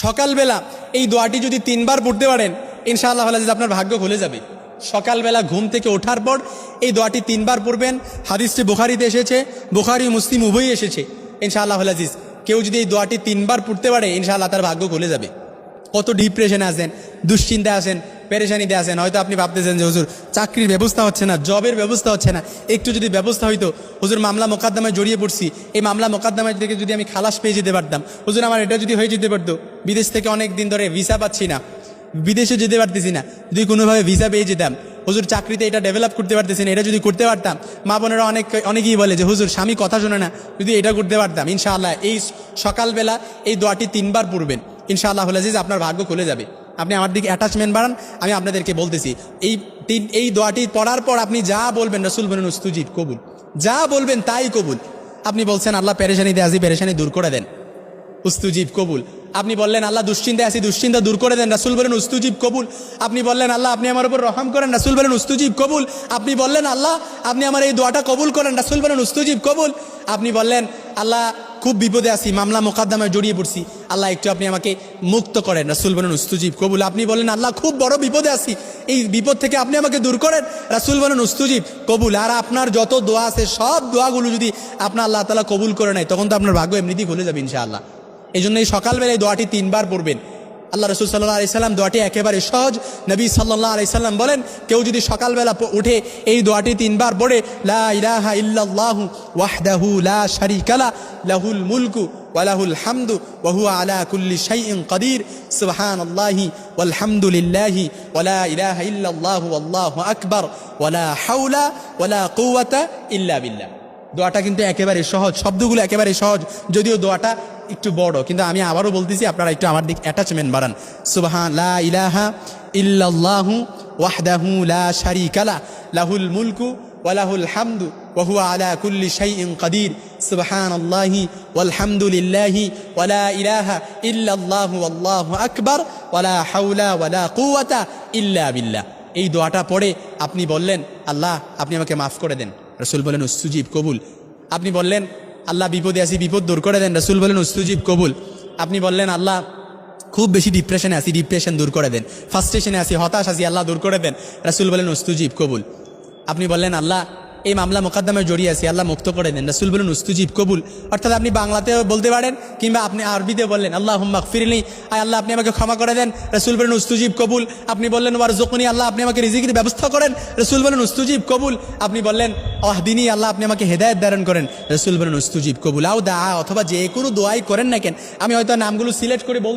সকালবেলা এই দোয়াটি যদি 3 বার পড়তে পারেন ইনশাআল্লাহ আপনার ভাগ্য খুলে যাবে। সকালবেলা ঘুম থেকে ওঠার পর এই দোয়াটি 3 বার পড়বেন। হাদিসটি বুখারীতে এসেছে, বুখারী মুসলিম উভয়ই এসেছে। ইনশাআল্লাহ কেউ যদি এই দোয়াটি 3 বার পড়তে পারে ইনশাআল্লাহ তার ভাগ্য খুলে যাবে। কত ডিপ্রেশনে আছেন, দুশ্চিন্তায় আছেন, পেরেশানিতে আছেন, হয়তো আপনি ভাবতেছেন যে হুজুর চাকরির ব্যবস্থা হচ্ছে না, জবের ব্যবস্থা হচ্ছে না, একটু যদি ব্যবস্থা হইতো, হুজুর মামলা মোকদ্দমায় জড়িয়ে পড়ছি, এই মামলা মোকদ্দমায় থেকে যদি আমি খালাস পেয়ে যেতে পারতাম, হুজুর আমার এটা যদি হয়ে যেতে পারতো, বিদেশ থেকে অনেক দিন ধরে ভিসা পাচ্ছি না, বিদেশে যেতে পারতেছি না, যদি কোনোভাবে ভিসা পেয়ে যেতাম, হুজুর চাকরিতে এটা ডেভেলপ করতে পারতেছি না, এটা যদি করতে পারতাম। মা বোনেরা অনেকেই বলে যে হুজুর স্বামী কথা শোনে না, যদি এটা করতে পারতাম। ইনশাআল্লাহ এই সকালবেলা এই দোয়াটি 3 বার পড়বেন, ইনশাআল্লাহ আপনার ভাগ্য খুলে যাবে। আপনি আমার দিকে অ্যাটাচমেন্ট বাড়ান, আমি আপনাদেরকে বলতেছি এই দোয়াটি পড়ার পর আপনি যা বলবেন রাসূল বলেন উস্তুজিব, কবুল। যা বলবেন তাই কবুল। আপনি বলছেন আল্লাহ পেরেশানিতে আছি, পেরেশানি দূর করে দেন, উস্তুজিব, কবুল। আপনি বললেন আল্লাহ দুশ্চিন্তায় আছি, দুশ্চিন্তা দূর করে দেন, রাসূল বলেন উস্তুজিব, কবুল। আপনি বললেন আল্লাহ আপনি আমার উপর রহম করেন, রাসূল বলেন উস্তুজিব, কবুল। আপনি বললেন আল্লাহ আপনি আমার এই দোয়াটা কবুল করেন, রাসূল বলেন উস্তুজিব, কবুল। আপনি বললেন আল্লাহ খুব বিপদে আছি, মামলা মোকদ্দমায় জড়িয়ে পড়ছি, আল্লাহ একটু আপনি আমাকে মুক্ত করেন, রাসূল বলেন উস্তুজিব, কবুল। আপনি বললেন আল্লাহ খুব বড় বিপদে আছি, এই বিপদ থেকে আপনি আমাকে দূর করেন, রাসূল বলেন উস্তুজিব, কবুল। আর আপনার যত দোয়া আছে সব দোয়াগুলো যদি আপনার আল্লাহ তাআলা কবুল করে নেয় তখন তো আপনার ভাগ্য এমনিতেই খুলে যাবে ইনশাআল্লাহ। এই জন্য এই সকালবেলা এই দোয়াটি 3 বার পড়বেন। আল্লাহ রাসূল সাল্লাল্লাহু আলাইহি সাল্লাম দোয়াটি একেবারে সহজ। নবী সাল্লাল্লাহু আলাইহি সাল্লাম বলেন কেউ যদি সকালবেলা উঠে এই দোয়াটি 3 বার পড়ে, লা ইলাহা ইল্লাল্লাহু ওয়াহদাহু লা শারীকা লা লাহুল মুলকু ওয়া লাহুল হামদু ওয়া হুয়া আলা কুল্লি শাইইন কাদির, সুবহানাল্লাহি ওয়াল হামদুলিল্লাহি ওয়া লা ইলাহা ইল্লাল্লাহু ওয়াল্লাহু আকবার ওয়া লা হাওলা ওয়া লা কুওয়াতা ইল্লা বিল্লাহ। দোয়াটা কিন্তু একেবারে সহজ, শব্দগুলো একেবারে সহজ, যদিও দোয়াটা একটু বড়, কিন্তু আমি আবারও বলতেছি আপনারা একটু আমার দিক অ্যাটাচমেন্ট বাড়ান। সুবহান লা ইলাহা ইল্লাল্লাহু ওয়াহদাহু লা শারীকা লা লাহুল মুলকু ওয়া লাহুল হামদু ওয়া হুয়া আলা কুল্লি শাইইন কাদির, সুবহানাল্লাহি ওয়াল হামদুলিল্লাহি ওয়া লা ইলাহা ইল্লাল্লাহু ওয়াল্লাহু আকবার ওয়া লা হাওলা ওয়া লা কুওয়াতা ইল্লা বিল্লাহ। এই দোয়াটা পড়ে আপনি বললেন আল্লাহ আপনি আমাকে মাফ করে দেন, রাসূল বলেন উস্তুজিব, কবুল। আপনি বললেন আল্লাহ বিপদে আছি, বিপদ দূর করে দেন, রাসূল বলেন উস্তুজিব, কবুল। আপনি বললেন আল্লাহ খুব বেশি ডিপ্রেশনে আছি, ডিপ্রেশন দূর করে দেন, ফার্স্ট্রেশনে আছি, হতাশ আছি, আল্লাহ দূর করে দেন, রাসূল বলেন উস্তুজিব, কবুল। আপনি বললেন আল্লাহ এই মামলা মোকদ্দমায় জড়িয়ে আছি, আল্লাহ মুক্ত করে দেন, রাসূল বলেন উস্তুজিব, কবুল। অর্থাৎ আপনি বাংলাতেও বলতে পারেন কিংবা আপনি আরবিতে বললেন আল্লাহুম্মা গফিরলি, আয় আল্লাহ আপনি আমাকে ক্ষমা করে দেন, রাসূল বলেন উস্তুজিব, কবুল। আপনি বললেন ওয়ারযুকনি, আল্লাহ আপনি আমাকে রিজিকের ব্যবস্থা করেন, রাসূল বলেন উস্তুজিব, কবুল। আপনি বললেন আহদিনী, আল্লাহ আপনি আমাকে হেদায়েত দান করেন, রাসূল বলেন উস্তুজিব, কবুল। আও দা, অথবা যে কোনো দোয়াই করেন না কেন, আমি হয়তো নামগুলো সিলেক্ট করে